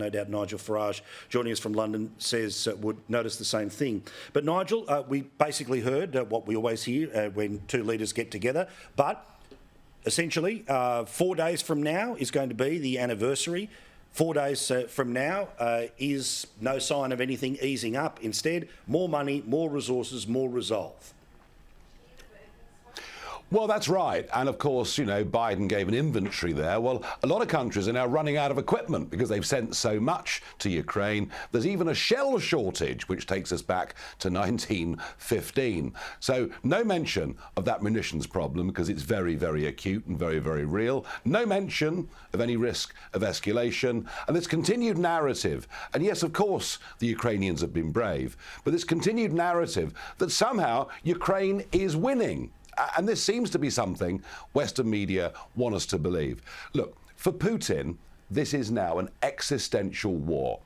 No doubt Nigel Farage, joining us from London, says would notice the same thing. But Nigel, we basically heard what we always hear when two leaders get together. But essentially, 4 days from now is going to be the anniversary. 4 days from now is no sign of anything easing up. Instead, more money, more resources, more resolve. Well, that's right. And of course, you know, Biden gave an inventory there. Well, a lot of countries are now running out of equipment because they've sent so much to Ukraine. There's even a shell shortage, which takes us back to 1915. So no mention of that munitions problem because it's very, very acute and very, very real. No mention of any risk of escalation. And this continued narrative, and yes, of course, the Ukrainians have been brave, but this continued narrative that somehow Ukraine is winning. And this seems to be something Western media want us to believe. Look, for Putin, this is now an existential war.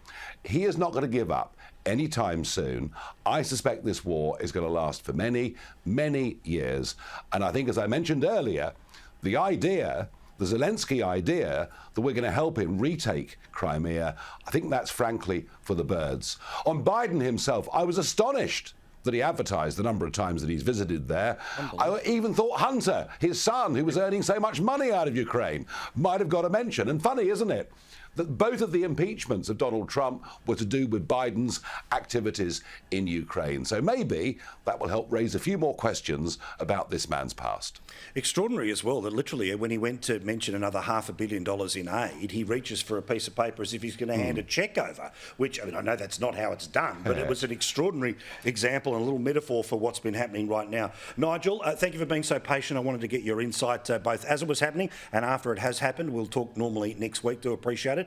He is not going to give up anytime soon. I suspect this war is going to last for many, many years. And I think, as I mentioned earlier, the Zelensky idea that we're going to help him retake Crimea, I think that's frankly for the birds. On Biden himself, I was astonished that he advertised the number of times that he's visited there. I even thought Hunter, his son, who was earning so much money out of Ukraine, might have got a mention. And funny, isn't it, that both of the impeachments of Donald Trump were to do with Biden's activities in Ukraine. So maybe that will help raise a few more questions about this man's past. Extraordinary as well that literally when he went to mention another $500 million in aid, he reaches for a piece of paper as if he's going to hand a cheque over, which, I mean, I know that's not how it's done, but it was an extraordinary example and a little metaphor for what's been happening right now. Nigel, thank you for being so patient. I wanted to get your insight both as it was happening and after it has happened. We'll talk normally next week. Do appreciate it.